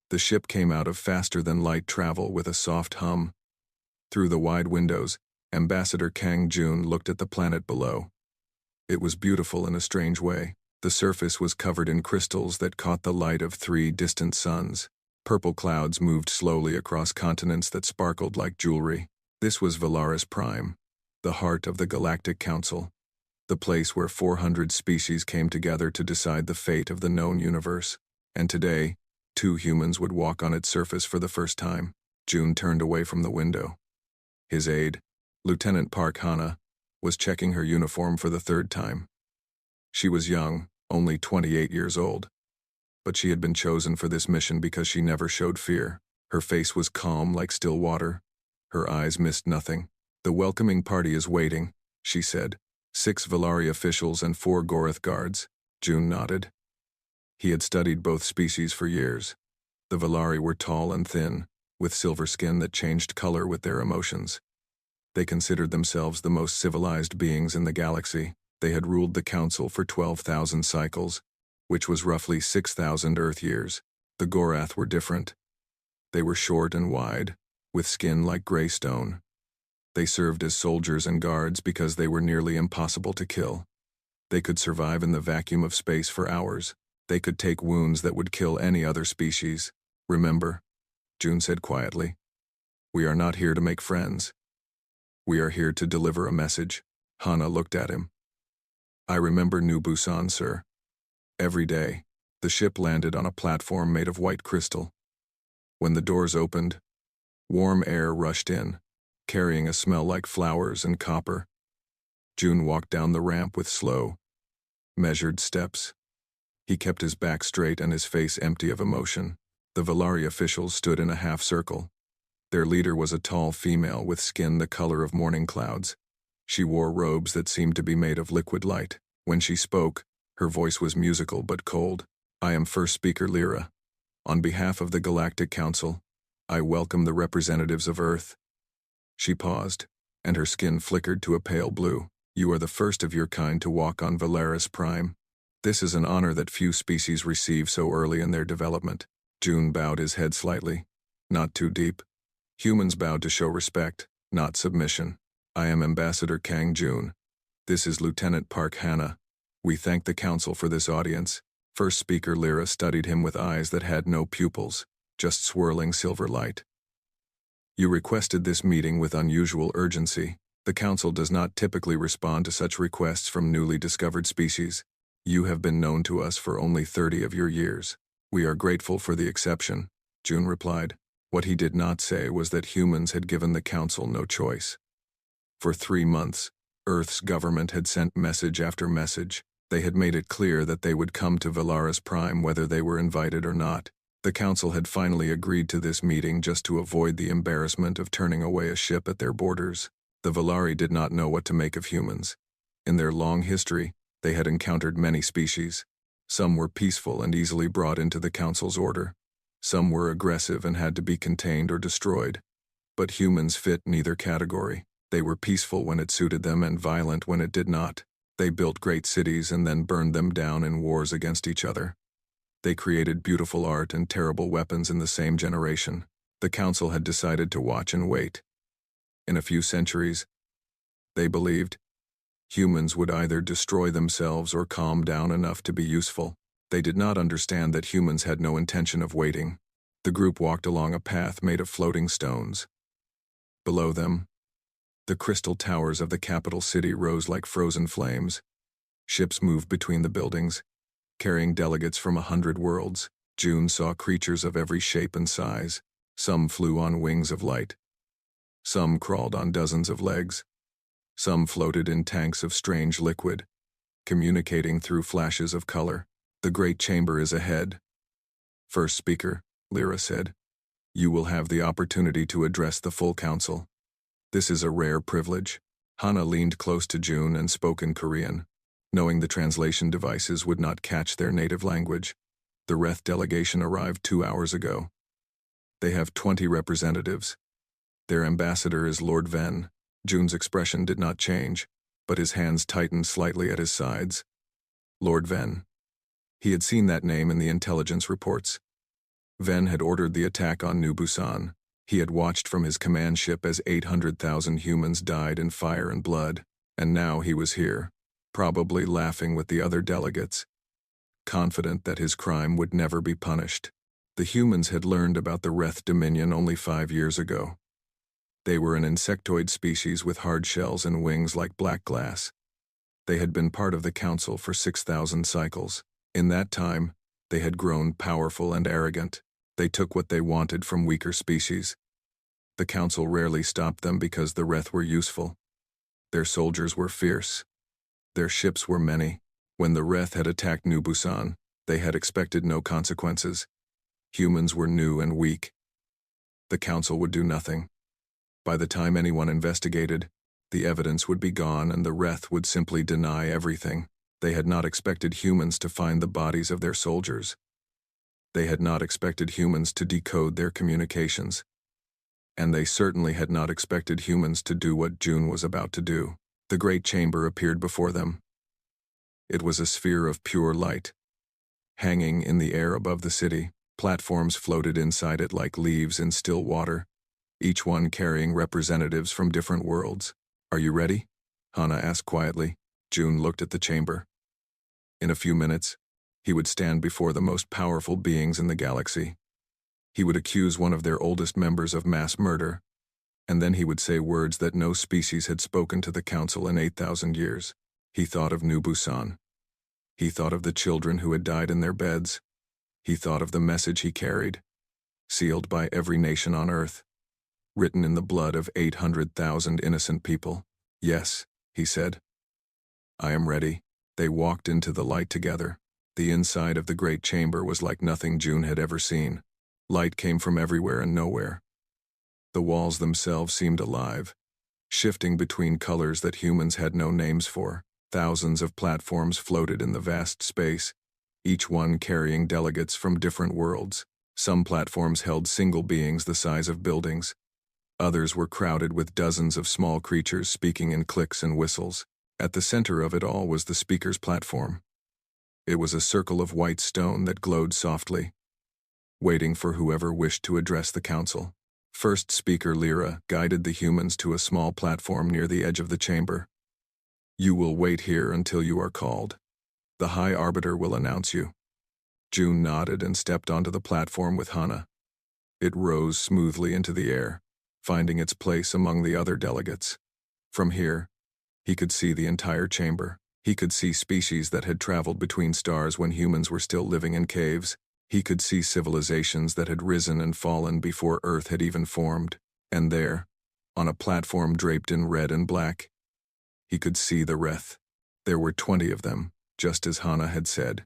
The ship came out of faster-than-light travel with a soft hum. Through the wide windows, Ambassador Kang Jun looked at the planet below. It was beautiful in a strange way. The surface was covered in crystals that caught the light of 3 distant suns. Purple clouds moved slowly across continents that sparkled like jewelry. This was Valaris Prime, the heart of the Galactic Council, the place where 400 species came together to decide the fate of the known universe. And today, 2 humans would walk on its surface for the first time. June turned away from the window. His aide, Lieutenant Park Hana, was checking her uniform for the 3rd time. She was young, only 28 years old. But she had been chosen for this mission because she never showed fear. Her face was calm like still water. Her eyes missed nothing. "The welcoming party is waiting," she said. 6 Valari officials and 4 Gorath guards. June nodded. He had studied both species for years. The Valari were tall and thin, with silver skin that changed color with their emotions. They considered themselves the most civilized beings in the galaxy. They had ruled the Council for 12,000 cycles, which was roughly 6,000 Earth years. The Gorath were different. They were short and wide, with skin like gray stone. They served as soldiers and guards because they were nearly impossible to kill. They could survive in the vacuum of space for hours. They could take wounds that would kill any other species. "Remember," June said quietly, "we are not here to make friends. We are here to deliver a message." Hana looked at him. "I remember New Busan, sir. Every day, the ship landed on a platform made of white crystal. When the doors opened, warm air rushed in, carrying a smell like flowers and copper." June walked down the ramp with slow, measured steps. He kept his back straight and his face empty of emotion. The Valari officials stood in a half-circle. Their leader was a tall female with skin the color of morning clouds. She wore robes that seemed to be made of liquid light. When she spoke, her voice was musical but cold. "I am First Speaker Lyra. On behalf of the Galactic Council, I welcome the representatives of Earth." She paused, and her skin flickered to a pale blue. "You are the first of your kind to walk on Valaris Prime. This is an honor that few species receive so early in their development." June bowed his head slightly. Not too deep. Humans bowed to show respect, not submission. "I am Ambassador Kang Jun. This is Lieutenant Park Hana. We thank the Council for this audience." First Speaker Lyra studied him with eyes that had no pupils, just swirling silver light. "You requested this meeting with unusual urgency. The Council does not typically respond to such requests from newly discovered species. You have been known to us for only 30 of your years. We are grateful for the exception," June replied. What he did not say was that humans had given the Council no choice. For 3 months, Earth's government had sent message after message. They had made it clear that they would come to Valaris Prime whether they were invited or not. The Council had finally agreed to this meeting just to avoid the embarrassment of turning away a ship at their borders. The Valari did not know what to make of humans. In their long history, they had encountered many species. Some were peaceful and easily brought into the Council's order. Some were aggressive and had to be contained or destroyed. But humans fit neither category. They were peaceful when it suited them and violent when it did not. They built great cities and then burned them down in wars against each other. They created beautiful art and terrible weapons in the same generation. The Council had decided to watch and wait. In a few centuries, they believed, humans would either destroy themselves or calm down enough to be useful. They did not understand that humans had no intention of waiting. The group walked along a path made of floating stones. Below them, the crystal towers of the capital city rose like frozen flames. Ships moved between the buildings, carrying delegates from 100 worlds. June saw creatures of every shape and size. Some flew on wings of light. Some crawled on dozens of legs. Some floated in tanks of strange liquid, communicating through flashes of color. "The great chamber is ahead." "First Speaker," Lyra said, "you will have the opportunity to address the full Council. This is a rare privilege." Hana leaned close to June and spoke in Korean, knowing the translation devices would not catch their native language. The Reth delegation arrived 2 hours ago. They have 20 representatives. Their ambassador is Lord Ven. June's expression did not change, but his hands tightened slightly at his sides. Lord Ven. He had seen that name in the intelligence reports. Ven had ordered the attack on New Busan. He had watched from his command ship as 800,000 humans died in fire and blood, and now he was here, probably laughing with the other delegates, confident that his crime would never be punished. The humans had learned about the Reth Dominion only 5 years ago. They were an insectoid species with hard shells and wings like black glass. They had been part of the Council for 6,000 cycles. In that time, they had grown powerful and arrogant. They took what they wanted from weaker species. The Council rarely stopped them because the Reth were useful. Their soldiers were fierce. Their ships were many. When the Reth had attacked New Busan, they had expected no consequences. Humans were new and weak. The Council would do nothing. By the time anyone investigated, the evidence would be gone and the Reth would simply deny everything. They had not expected humans to find the bodies of their soldiers. They had not expected humans to decode their communications. And they certainly had not expected humans to do what June was about to do. The great chamber appeared before them. It was a sphere of pure light. Hanging in the air above the city, platforms floated inside it like leaves in still water, each one carrying representatives from different worlds. "Are you ready?" Hana asked quietly. June looked at the chamber. In a few minutes, he would stand before the most powerful beings in the galaxy. He would accuse one of their oldest members of mass murder, and then he would say words that no species had spoken to the Council in 8,000 years. He thought of New Busan. He thought of the children who had died in their beds. He thought of the message he carried, sealed by every nation on Earth, written in the blood of 800,000 innocent people. "Yes," he said. "I am ready." They walked into the light together. The inside of the great chamber was like nothing June had ever seen. Light came from everywhere and nowhere. The walls themselves seemed alive, shifting between colors that humans had no names for. Thousands of platforms floated in the vast space, each one carrying delegates from different worlds. Some platforms held single beings the size of buildings. Others were crowded with dozens of small creatures speaking in clicks and whistles. At the center of it all was the speaker's platform. It was a circle of white stone that glowed softly, waiting for whoever wished to address the Council. First Speaker Lyra guided the humans to a small platform near the edge of the chamber. "You will wait here until you are called. The High Arbiter will announce you." June nodded and stepped onto the platform with Hana. It rose smoothly into the air, finding its place among the other delegates. From here, he could see the entire chamber. He could see species that had traveled between stars when humans were still living in caves. He could see civilizations that had risen and fallen before Earth had even formed. And there, on a platform draped in red and black, he could see the Reth. There were 20 of them, just as Hana had said.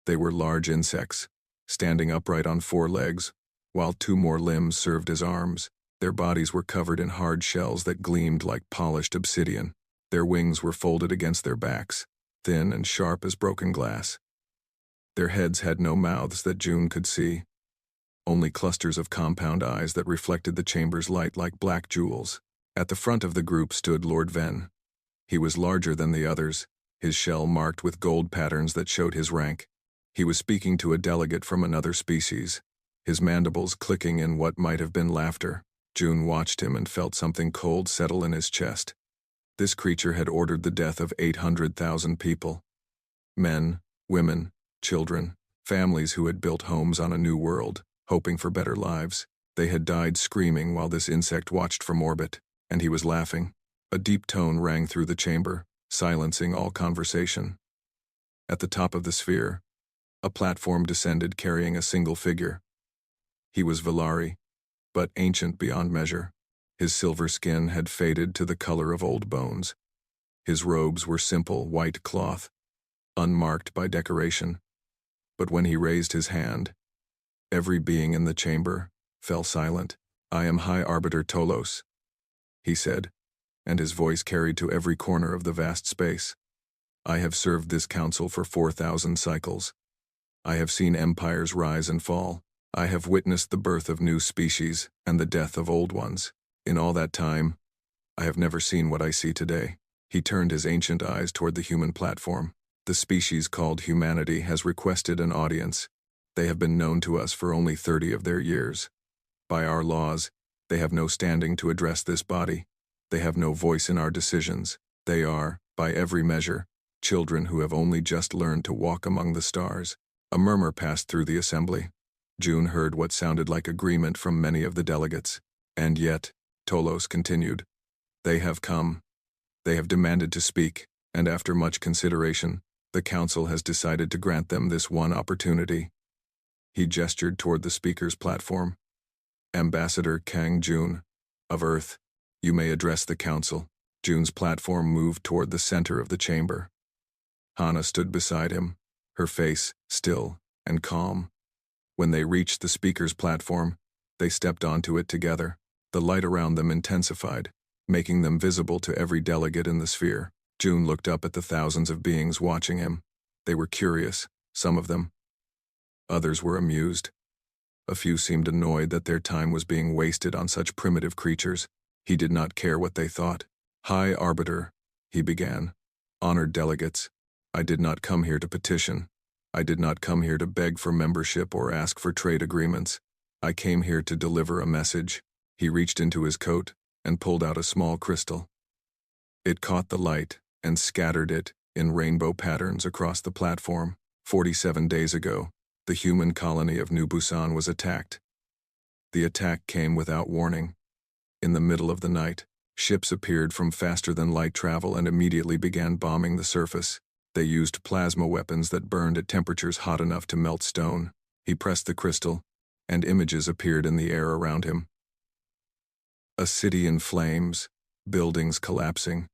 They were large insects, standing upright on 4 legs, while 2 more limbs served as arms. Their bodies were covered in hard shells that gleamed like polished obsidian. Their wings were folded against their backs, thin and sharp as broken glass. Their heads had no mouths that June could see, only clusters of compound eyes that reflected the chamber's light like black jewels. At the front of the group stood Lord Ven. He was larger than the others, his shell marked with gold patterns that showed his rank. He was speaking to a delegate from another species, his mandibles clicking in what might have been laughter. June watched him and felt something cold settle in his chest. This creature had ordered the death of 800,000 people. Men, women, children, families who had built homes on a new world, hoping for better lives. They had died screaming while this insect watched from orbit, and he was laughing. A deep tone rang through the chamber, silencing all conversation. At the top of the sphere, a platform descended carrying a single figure. He was Valari, but ancient beyond measure. His silver skin had faded to the color of old bones. His robes were simple white cloth, unmarked by decoration. But when he raised his hand, every being in the chamber fell silent. "I am High Arbiter Tolos," he said, and his voice carried to every corner of the vast space. "I have served this council for 4,000 cycles. I have seen empires rise and fall. I have witnessed the birth of new species and the death of old ones. In all that time, I have never seen what I see today." He turned his ancient eyes toward the human platform. "The species called humanity has requested an audience. They have been known to us for only 30 of their years. By our laws, they have no standing to address this body. They have no voice in our decisions. They are, by every measure, children who have only just learned to walk among the stars. A murmur passed through the assembly. June heard what sounded like agreement from many of the delegates. And yet, Tolos continued, they have come. They have demanded to speak, and after much consideration, the council has decided to grant them this one opportunity. He gestured toward the speaker's platform. Ambassador Kang Jun, of Earth, you may address the council. Jun's platform moved toward the center of the chamber. Hana stood beside him, her face still and calm. When they reached the speaker's platform, they stepped onto it together. The light around them intensified, making them visible to every delegate in the sphere. Jun looked up at the thousands of beings watching him. They were curious, some of them. Others were amused. A few seemed annoyed that their time was being wasted on such primitive creatures. He did not care what they thought. High Arbiter, he began. Honored delegates, I did not come here to petition. I did not come here to beg for membership or ask for trade agreements. I came here to deliver a message. He reached into his coat and pulled out a small crystal. It caught the light and scattered it in rainbow patterns across the platform. 47 days ago, the human colony of New Busan was attacked. The attack came without warning. In the middle of the night, ships appeared from faster-than-light travel and immediately began bombing the surface. They used plasma weapons that burned at temperatures hot enough to melt stone. He pressed the crystal, and images appeared in the air around him. A city in flames, buildings collapsing,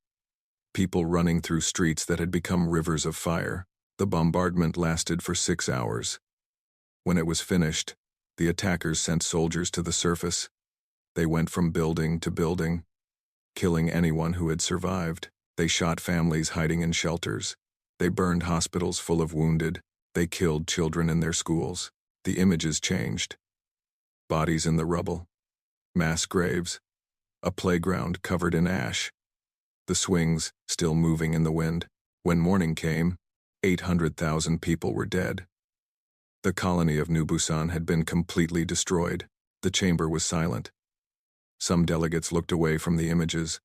people running through streets that had become rivers of fire. The bombardment lasted for 6 hours. When it was finished, the attackers sent soldiers to the surface. They went from building to building, killing anyone who had survived. They shot families hiding in shelters. They burned hospitals full of wounded. They killed children in their schools. The images changed. Bodies in the rubble. Mass graves. A playground covered in ash. The swings still moving in the wind. When morning came, 800,000 people were dead. The colony of New Busan had been completely destroyed. The chamber was silent. Some delegates looked away from the images.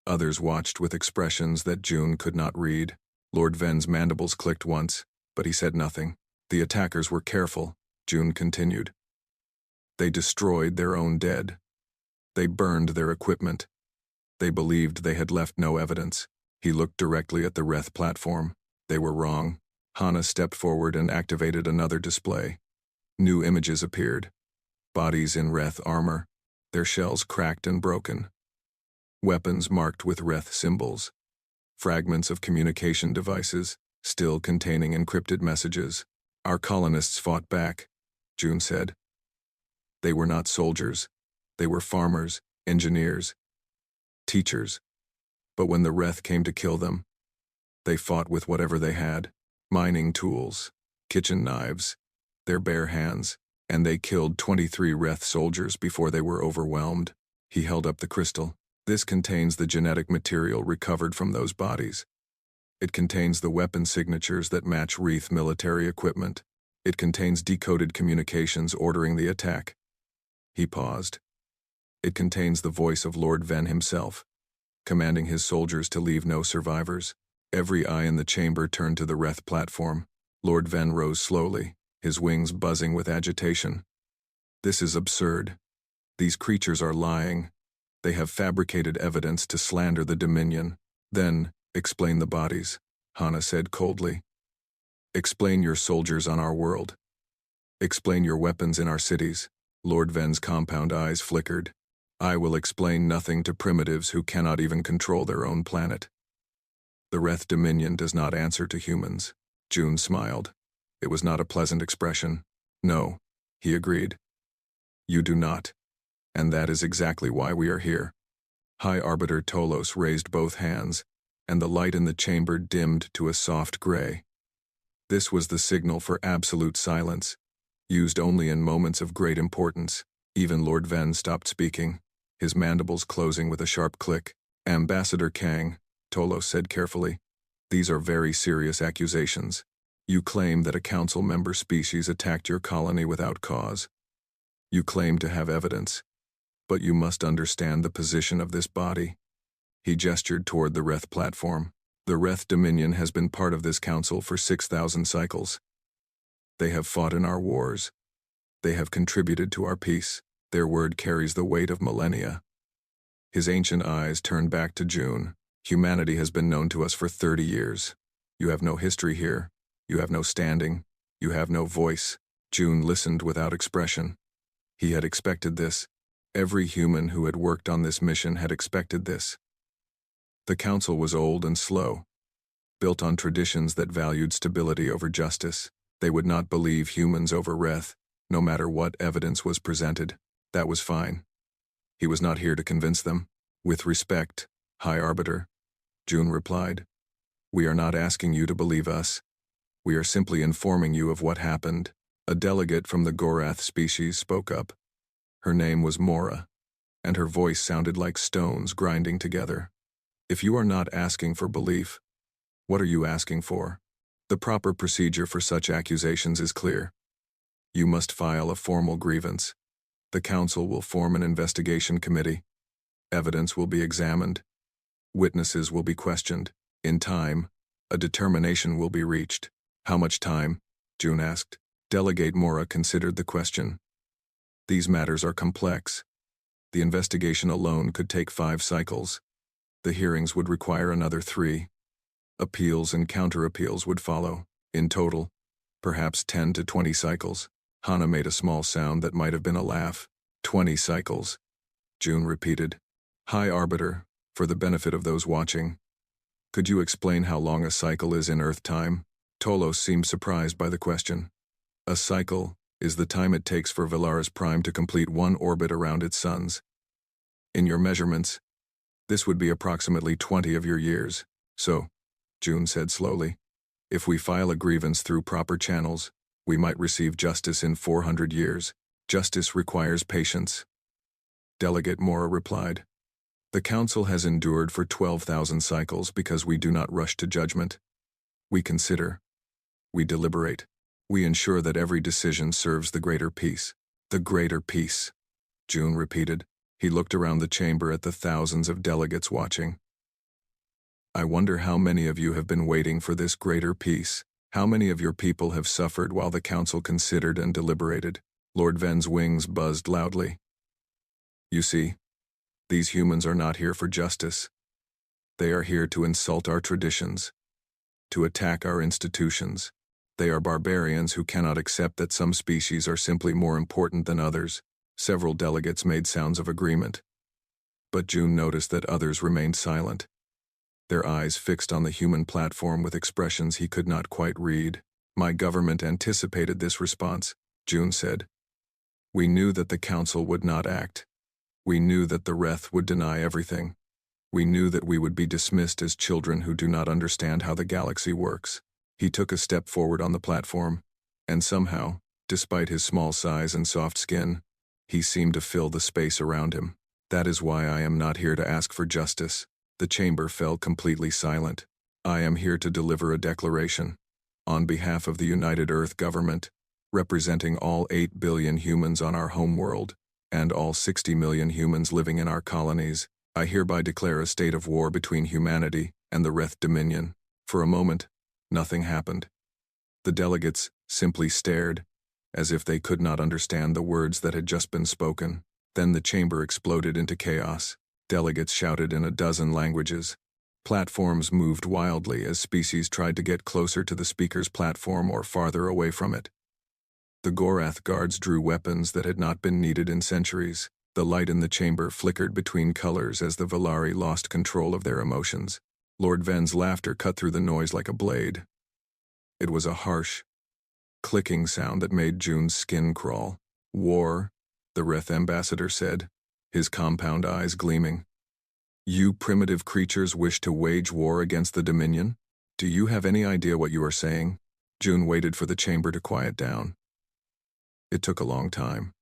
Others watched with expressions that Jun could not read. Lord Ven's mandibles clicked once, but he said nothing. The attackers were careful, Jun continued. They destroyed their own dead. They burned their equipment. They believed they had left no evidence. He looked directly at the Reth platform. They were wrong. Hana stepped forward and activated another display. New images appeared. Bodies in Reth armor, their shells cracked and broken. Weapons marked with Reth symbols. Fragments of communication devices, still containing encrypted messages. Our colonists fought back, Jun said. They were not soldiers. They were farmers, engineers, teachers. But when the Reth came to kill them, they fought with whatever they had. Mining tools, kitchen knives, their bare hands, and they killed 23 Reth soldiers before they were overwhelmed. He held up the crystal. This contains the genetic material recovered from those bodies. It contains the weapon signatures that match Reth military equipment. It contains decoded communications ordering the attack. He paused. It contains the voice of Lord Ven himself, commanding his soldiers to leave no survivors. Every eye in the chamber turned to the Reth platform. Lord Ven rose slowly, his wings buzzing with agitation. This is absurd. These creatures are lying. They have fabricated evidence to slander the Dominion. Then, explain the bodies, Hana said coldly. Explain your soldiers on our world. Explain your weapons in our cities. Lord Ven's compound eyes flickered. I will explain nothing to primitives who cannot even control their own planet. The Reth Dominion does not answer to humans. Jun smiled. It was not a pleasant expression. No, he agreed. You do not. And that is exactly why we are here. High Arbiter Tolos raised both hands, and the light in the chamber dimmed to a soft gray. This was the signal for absolute silence, used only in moments of great importance. Even Lord Ven stopped speaking, his mandibles closing with a sharp click. Ambassador Kang, Tolos said carefully, these are very serious accusations. You claim that a council member species attacked your colony without cause. You claim to have evidence, but you must understand the position of this body. He gestured toward the Wraith platform. The Wraith Dominion has been part of this council for 6,000 cycles. They have fought in our wars. They have contributed to our peace. Their word carries the weight of millennia. His ancient eyes turned back to June. Humanity has been known to us for 30 years. You have no history here. You have no standing. You have no voice. June listened without expression. He had expected this. Every human who had worked on this mission had expected this. The council was old and slow, built on traditions that valued stability over justice. They would not believe humans over Wraith, no matter what evidence was presented. That was fine. He was not here to convince them. With respect, High Arbiter, June replied. We are not asking you to believe us. We are simply informing you of what happened. A delegate from the Gorath species spoke up. Her name was Mora, and her voice sounded like stones grinding together. If you are not asking for belief, what are you asking for? The proper procedure for such accusations is clear. You must file a formal grievance. The council will form an investigation committee. Evidence will be examined. Witnesses will be questioned. In time, a determination will be reached. How much time? June asked. Delegate Mora considered the question. These matters are complex. The investigation alone could take 5 cycles. The hearings would require another 3. Appeals and counter-appeals would follow. In total, perhaps 10 to 20 cycles. Hana made a small sound that might have been a laugh. 20 cycles. June repeated. High Arbiter, for the benefit of those watching, could you explain how long a cycle is in Earth time? Tolos seemed surprised by the question. A cycle is the time it takes for Valaris Prime to complete one orbit around its suns. In your measurements, this would be approximately 20 of your years. So, June said slowly, if we file a grievance through proper channels, we might receive justice in 400 years. Justice requires patience. Delegate Mora replied. The council has endured for 12,000 cycles because we do not rush to judgment. We consider. We deliberate. We ensure that every decision serves the greater peace. The greater peace, June repeated. He looked around the chamber at the thousands of delegates watching. I wonder how many of you have been waiting for this greater peace. How many of your people have suffered while the council considered and deliberated? Lord Ven's wings buzzed loudly. You see, these humans are not here for justice. They are here to insult our traditions, to attack our institutions. They are barbarians who cannot accept that some species are simply more important than others. Several delegates made sounds of agreement. But June noticed that others remained silent, their eyes fixed on the human platform with expressions he could not quite read. My government anticipated this response, June said. We knew that the council would not act. We knew that the Wraith would deny everything. We knew that we would be dismissed as children who do not understand how the galaxy works. He took a step forward on the platform, and somehow, despite his small size and soft skin, he seemed to fill the space around him. That is why I am not here to ask for justice. The chamber fell completely silent. I am here to deliver a declaration. On behalf of the United Earth government, representing all 8 billion humans on our homeworld, and all 60 million humans living in our colonies, I hereby declare a state of war between humanity and the Wraith Dominion. For a moment, nothing happened. The delegates simply stared, as if they could not understand the words that had just been spoken. Then the chamber exploded into chaos. Delegates shouted in a dozen languages. Platforms moved wildly as species tried to get closer to the speaker's platform or farther away from it. The Gorath guards drew weapons that had not been needed in centuries. The light in the chamber flickered between colors as the Valari lost control of their emotions. Lord Ven's laughter cut through the noise like a blade. It was a harsh, clicking sound that made June's skin crawl. War, the Wraith ambassador said, his compound eyes gleaming. You primitive creatures wish to wage war against the Dominion? Do you have any idea what you are saying? June waited for the chamber to quiet down. It took a long time.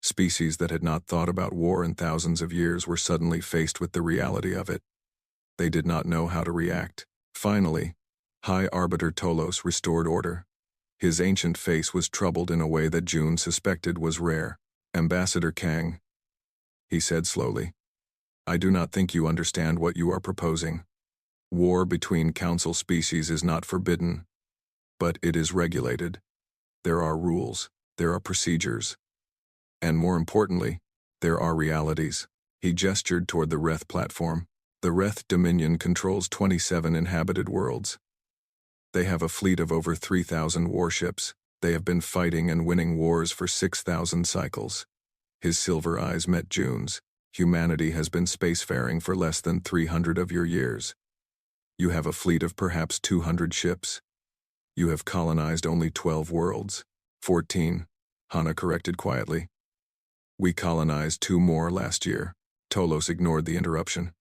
Species that had not thought about war in thousands of years were suddenly faced with the reality of it. They did not know how to react. Finally, High Arbiter Tolos restored order. His ancient face was troubled in a way that June suspected was rare. Ambassador Kang, he said slowly, I do not think you understand what you are proposing. War between council species is not forbidden, but it is regulated. There are rules, there are procedures, and more importantly, there are realities. He gestured toward the Wrath platform. The Wrath Dominion controls 27 inhabited worlds. They have a fleet of over 3,000 warships. They have been fighting and winning wars for 6,000 cycles. His silver eyes met June's. Humanity has been spacefaring for less than 300 of your years. You have a fleet of perhaps 200 ships. You have colonized only 12 worlds. 14, Hana corrected quietly. We colonized 2 more last year. Tolos ignored the interruption.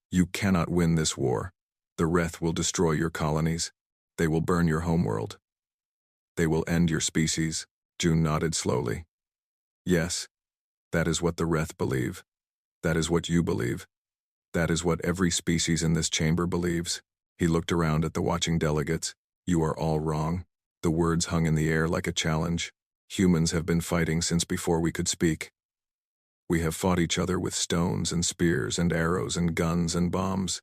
You cannot win this war. The Wrath will destroy your colonies. They will burn your homeworld. They will end your species. June nodded slowly. Yes, that is what the Wrath believe. That is what you believe. That is what every species in this chamber believes. He looked around at the watching delegates. You are all wrong. The words hung in the air like a challenge. Humans have been fighting since before we could speak. We have fought each other with stones and spears and arrows and guns and bombs.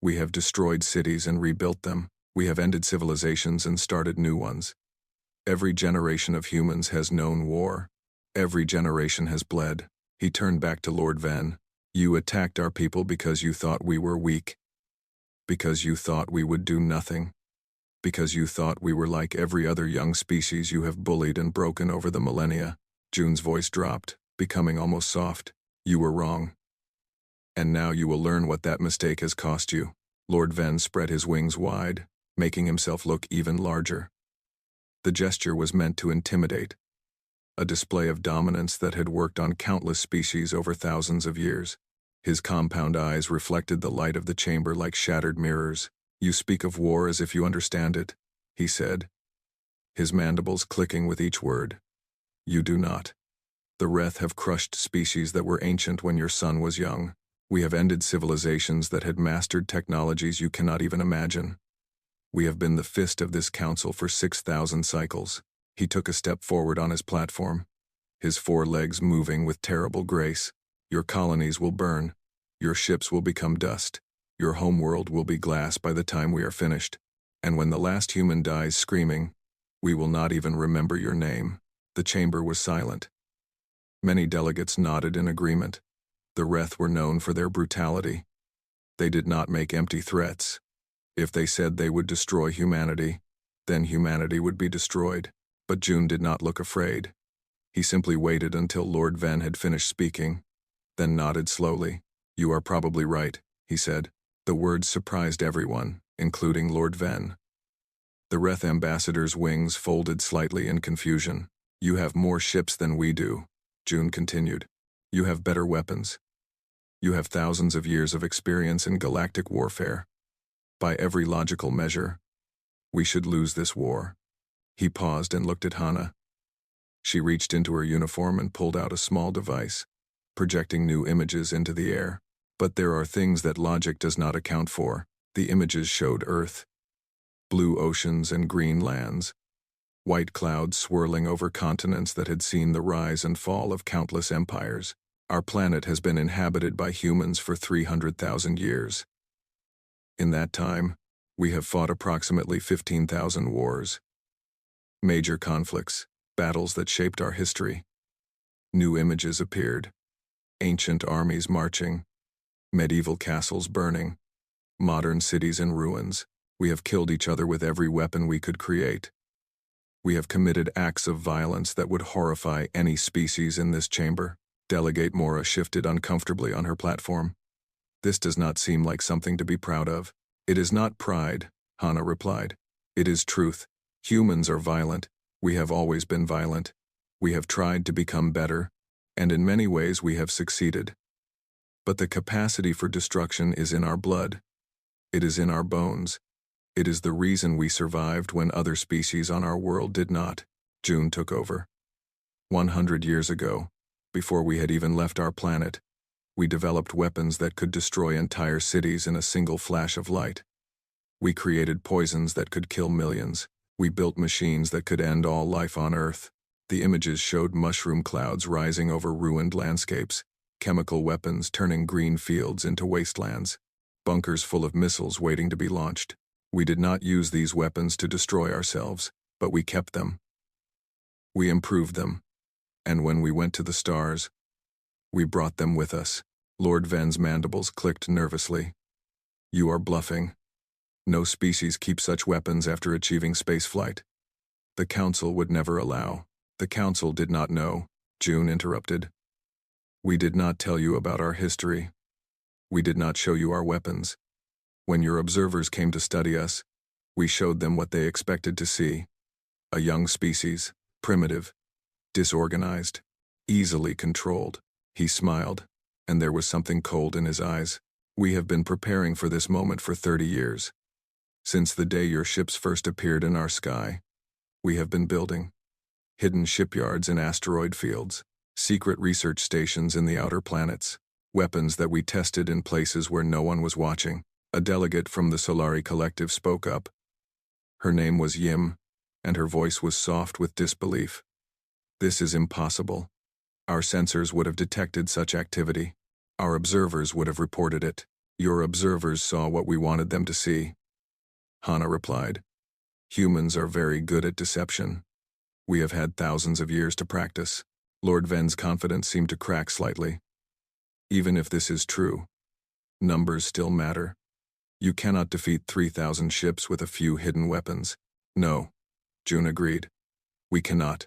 We have destroyed cities and rebuilt them. We have ended civilizations and started new ones. Every generation of humans has known war. Every generation has bled. He turned back to Lord Ven. You attacked our people because you thought we were weak. Because you thought we would do nothing. Because you thought we were like every other young species you have bullied and broken over the millennia. June's voice dropped, becoming almost soft. You were wrong. And now you will learn what that mistake has cost you. Lord Ven spread his wings wide, making himself look even larger. The gesture was meant to intimidate. A display of dominance that had worked on countless species over thousands of years. His compound eyes reflected the light of the chamber like shattered mirrors. You speak of war as if you understand it, he said, his mandibles clicking with each word. You do not. The Wrath have crushed species that were ancient when your son was young. We have ended civilizations that had mastered technologies you cannot even imagine. We have been the fist of this council for 6,000 cycles. He took a step forward on his platform, his 4 legs moving with terrible grace. Your colonies will burn. Your ships will become dust. Your homeworld will be glass by the time we are finished. And when the last human dies screaming, we will not even remember your name. The chamber was silent. Many delegates nodded in agreement. The Wrath were known for their brutality. They did not make empty threats. If they said they would destroy humanity, then humanity would be destroyed. But June did not look afraid. He simply waited until Lord Ven had finished speaking, then nodded slowly. You are probably right, he said. The words surprised everyone, including Lord Ven. The Wrath ambassador's wings folded slightly in confusion. You have more ships than we do, June continued. You have better weapons. You have thousands of years of experience in galactic warfare. By every logical measure, we should lose this war. He paused and looked at Hana. She reached into her uniform and pulled out a small device, projecting new images into the air. But there are things that logic does not account for. The images showed Earth, blue oceans and green lands, white clouds swirling over continents that had seen the rise and fall of countless empires. Our planet has been inhabited by humans for 300,000 years. In that time, we have fought approximately 15,000 wars. Major conflicts, battles that shaped our history. New images appeared. Ancient armies marching, medieval castles burning, modern cities in ruins. We have killed each other with every weapon we could create. We have committed acts of violence that would horrify any species in this chamber. Delegate Mora shifted uncomfortably on her platform. This does not seem like something to be proud of. It is not pride, Hana replied. It is truth. Humans are violent. We have always been violent. We have tried to become better, and in many ways we have succeeded. But the capacity for destruction is in our blood. It is in our bones. It is the reason we survived when other species on our world did not. June took over. 100 years ago, before we had even left our planet, we developed weapons that could destroy entire cities in a single flash of light. We created poisons that could kill millions. We built machines that could end all life on Earth. The images showed mushroom clouds rising over ruined landscapes, chemical weapons turning green fields into wastelands, bunkers full of missiles waiting to be launched. We did not use these weapons to destroy ourselves, but we kept them. We improved them. And when we went to the stars, we brought them with us. Lord Ven's mandibles clicked nervously. You are bluffing. No species keep such weapons after achieving spaceflight. The Council would never allow. The Council did not know, June interrupted. We did not tell you about our history. We did not show you our weapons. When your observers came to study us, we showed them what they expected to see. A young species, primitive, disorganized, easily controlled. He smiled, and there was something cold in his eyes. We have been preparing for this moment for 30 years. Since the day your ships first appeared in our sky, we have been building hidden shipyards in asteroid fields, secret research stations in the outer planets, weapons that we tested in places where no one was watching. A delegate from the Solari Collective spoke up. Her name was Yim, and her voice was soft with disbelief. This is impossible. Our sensors would have detected such activity. Our observers would have reported it. Your observers saw what we wanted them to see. Hana replied. Humans are very good at deception. We have had thousands of years to practice. Lord Ven's confidence seemed to crack slightly. Even if this is true, numbers still matter. You cannot defeat 3,000 ships with a few hidden weapons. No, June agreed. We cannot.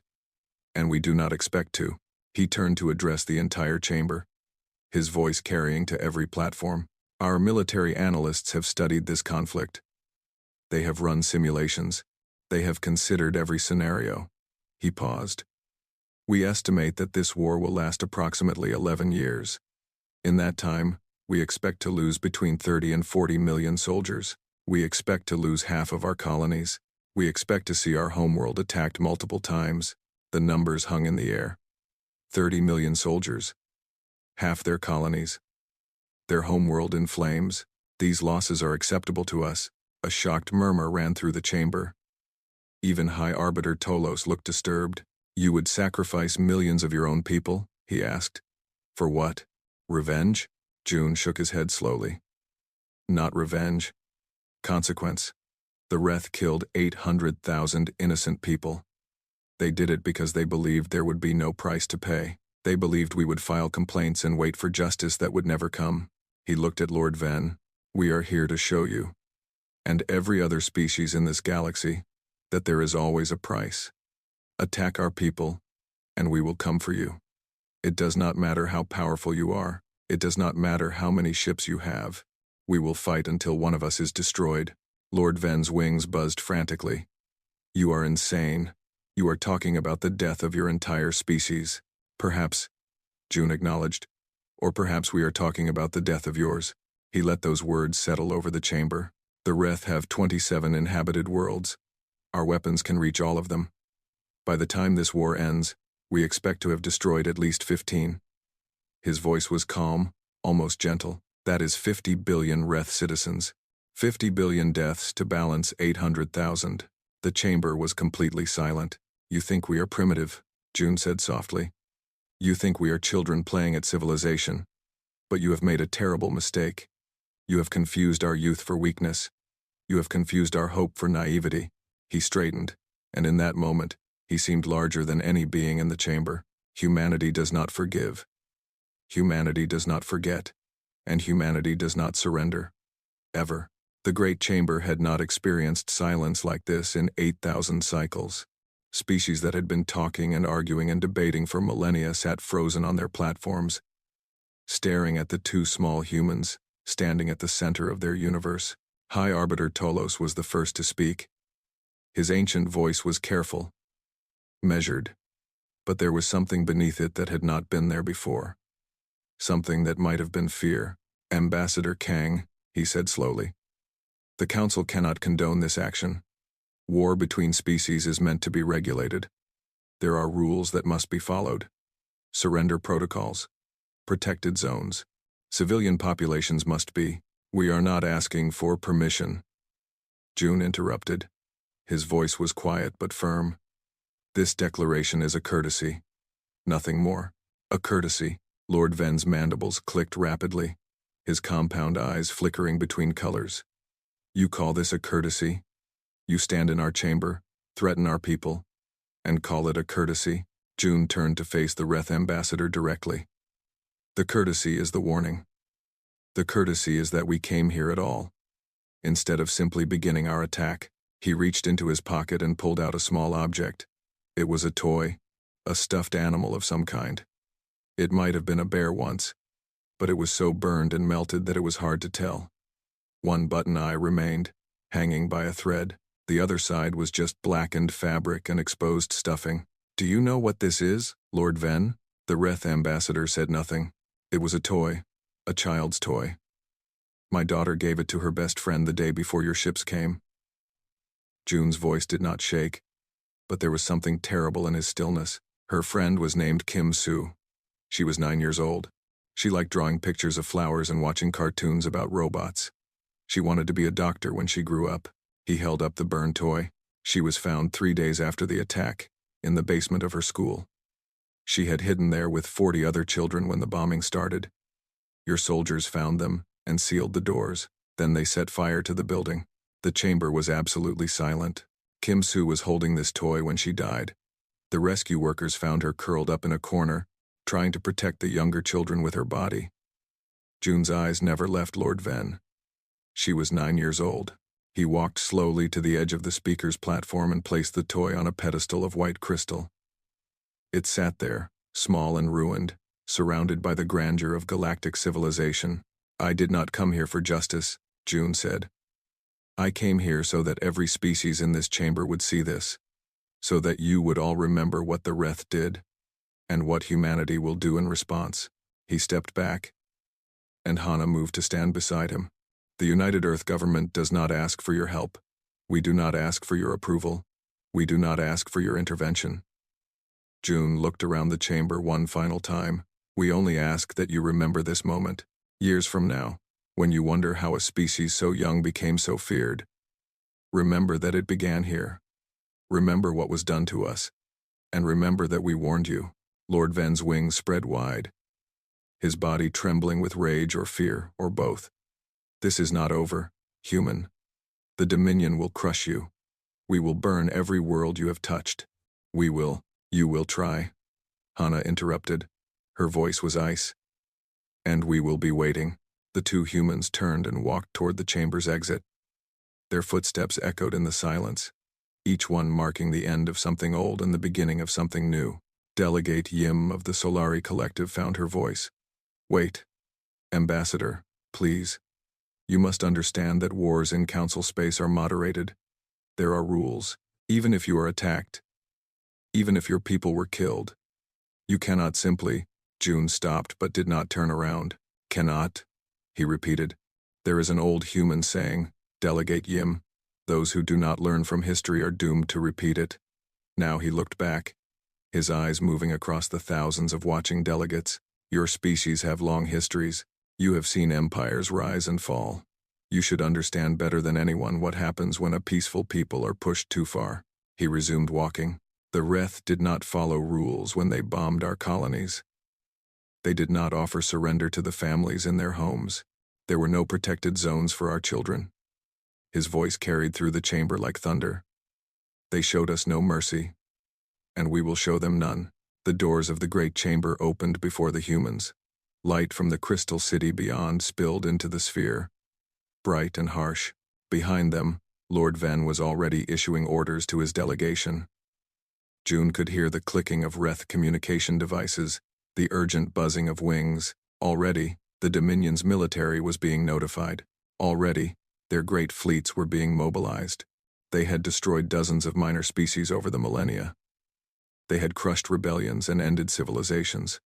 And we do not expect to. He turned to address the entire chamber, his voice carrying to every platform. Our military analysts have studied this conflict. They have run simulations. They have considered every scenario. He paused. We estimate that this war will last approximately 11 years. In that time, we expect to lose between 30 and 40 million soldiers. We expect to lose half of our colonies. We expect to see our homeworld attacked multiple times. The numbers hung in the air. 30 million soldiers. Half their colonies. Their homeworld in flames. These losses are acceptable to us. A shocked murmur ran through the chamber. Even High Arbiter Tolos looked disturbed. You would sacrifice millions of your own people? He asked. For what? Revenge? June shook his head slowly. Not revenge. Consequence. The Wrath killed 800,000 innocent people. They did it because they believed there would be no price to pay. They believed we would file complaints and wait for justice that would never come. He looked at Lord Ven. We are here to show you, and every other species in this galaxy, that there is always a price. Attack our people, and we will come for you. It does not matter how powerful you are. It does not matter how many ships you have. We will fight until one of us is destroyed. Lord Ven's wings buzzed frantically. You are insane. You are talking about the death of your entire species. Perhaps, June acknowledged, or perhaps we are talking about the death of yours. He let those words settle over the chamber. The Wrath have 27 inhabited worlds. Our weapons can reach all of them. By the time this war ends, we expect to have destroyed at least 15. His voice was calm, almost gentle. That is 50 billion Wrath citizens. 50 billion deaths to balance 800,000. The chamber was completely silent. You think we are primitive, June said softly. You think we are children playing at civilization. But you have made a terrible mistake. You have confused our youth for weakness. You have confused our hope for naivety. He straightened, and in that moment, he seemed larger than any being in the chamber. Humanity does not forgive. Humanity does not forget. And humanity does not surrender. Ever. The great chamber had not experienced silence like this in 8,000 cycles. Species that had been talking and arguing and debating for millennia sat frozen on their platforms, staring at the two small humans standing at the center of their universe. High Arbiter Tolos was the first to speak. His ancient voice was careful, measured, but there was something beneath it that had not been there before. Something that might have been fear. Ambassador Kang, he said slowly. The Council cannot condone this action. War between species is meant to be regulated. There are rules that must be followed. Surrender protocols. Protected zones. Civilian populations must be. We are not asking for permission. June interrupted. His voice was quiet but firm. This declaration is a courtesy. Nothing more. A courtesy. Lord Ven's mandibles clicked rapidly, his compound eyes flickering between colors. You call this a courtesy? You stand in our chamber, threaten our people, and call it a courtesy? June turned to face the Reth ambassador directly. The courtesy is the warning. The courtesy is that we came here at all. Instead of simply beginning our attack, he reached into his pocket and pulled out a small object. It was a toy, a stuffed animal of some kind. It might have been a bear once, but it was so burned and melted that it was hard to tell. One button eye remained, hanging by a thread. The other side was just blackened fabric and exposed stuffing. Do you know what this is, Lord Ven? The Reth ambassador said nothing. It was a toy, a child's toy. My daughter gave it to her best friend the day before your ships came. June's voice did not shake, but there was something terrible in his stillness. Her friend was named Kim Soo. She was 9 years old. She liked drawing pictures of flowers and watching cartoons about robots. She wanted to be a doctor when she grew up. He held up the burned toy. She was found 3 days after the attack, in the basement of her school. She had hidden there with 40 other children when the bombing started. Your soldiers found them and sealed the doors. Then they set fire to the building. The chamber was absolutely silent. Kim Soo was holding this toy when she died. The rescue workers found her curled up in a corner, trying to protect the younger children with her body. June's eyes never left Lord Ven. She was 9 years old. He walked slowly to the edge of the speaker's platform and placed the toy on a pedestal of white crystal. It sat there, small and ruined, surrounded by the grandeur of galactic civilization. I did not come here for justice, June said. I came here so that every species in this chamber would see this, so that you would all remember what the Reth did, and what humanity will do in response. He stepped back, and Hana moved to stand beside him. The United Earth government does not ask for your help. We do not ask for your approval. We do not ask for your intervention. June looked around the chamber one final time. We only ask that you remember this moment, years from now, when you wonder how a species so young became so feared. Remember that it began here. Remember what was done to us. And remember that we warned you. Lord Ven's wings spread wide, his body trembling with rage or fear, or both. This is not over, human. The Dominion will crush you. We will burn every world you have touched. You will try. Hana interrupted. Her voice was ice. And we will be waiting. The two humans turned and walked toward the chamber's exit. Their footsteps echoed in the silence, each one marking the end of something old and the beginning of something new. Delegate Yim of the Solari Collective found her voice. Wait. Ambassador, please. You must understand that wars in council space are moderated. There are rules, even if you are attacked. Even if your people were killed. You cannot simply. June stopped but did not turn around. Cannot, he repeated. There is an old human saying, Delegate Yim, those who do not learn from history are doomed to repeat it. Now he looked back, his eyes moving across the thousands of watching delegates. Your species have long histories. You have seen empires rise and fall. You should understand better than anyone what happens when a peaceful people are pushed too far. He resumed walking. The Reth did not follow rules when they bombed our colonies. They did not offer surrender to the families in their homes. There were no protected zones for our children. His voice carried through the chamber like thunder. They showed us no mercy, and we will show them none. The doors of the great chamber opened before the humans. Light from the crystal city beyond spilled into the sphere, bright and harsh. Behind them, Lord Ven was already issuing orders to his delegation. June could hear the clicking of Reth communication devices, the urgent buzzing of wings. Already, the Dominion's military was being notified. Already, their great fleets were being mobilized. They had destroyed dozens of minor species over the millennia. They had crushed rebellions and ended civilizations.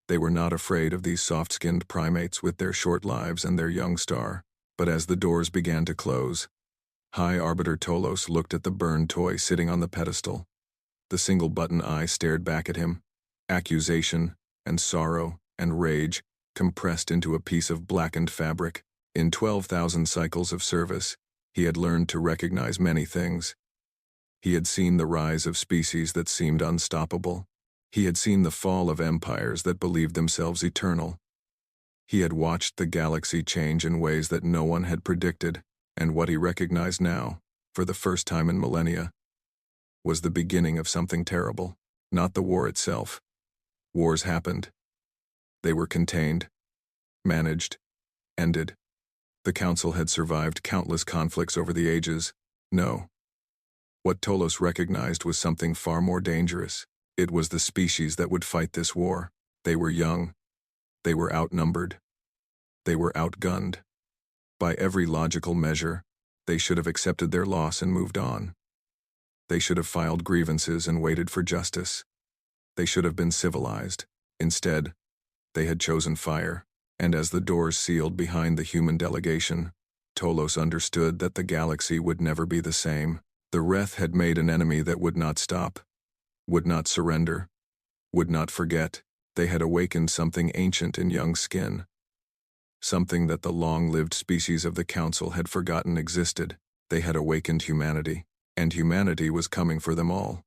They were not afraid of these soft-skinned primates with their short lives and their young star. But as the doors began to close, High Arbiter Tolos looked at the burned toy sitting on the pedestal. The single-button eye stared back at him. Accusation and sorrow and rage compressed into a piece of blackened fabric. In 12,000 cycles of service, He had learned to recognize many things. He had seen the rise of species that seemed unstoppable. He had seen the fall of empires that believed themselves eternal. He had watched the galaxy change in ways that no one had predicted, and what he recognized now, for the first time in millennia, was the beginning of something terrible. Not the war itself. Wars happened. They were contained, managed, ended. The Council had survived countless conflicts over the ages. No. What Tolos recognized was something far more dangerous. It was the species that would fight this war. They were young. They were outnumbered. They were outgunned. By every logical measure, they should have accepted their loss and moved on. They should have filed grievances and waited for justice. They should have been civilized. Instead, they had chosen fire, and as the doors sealed behind the human delegation, Tolos understood that the galaxy would never be the same. The Wrath had made an enemy that would not stop, would not surrender, would not forget. They had awakened something ancient in young skin, something that the long-lived species of the Council had forgotten existed. They had awakened humanity, and humanity was coming for them all.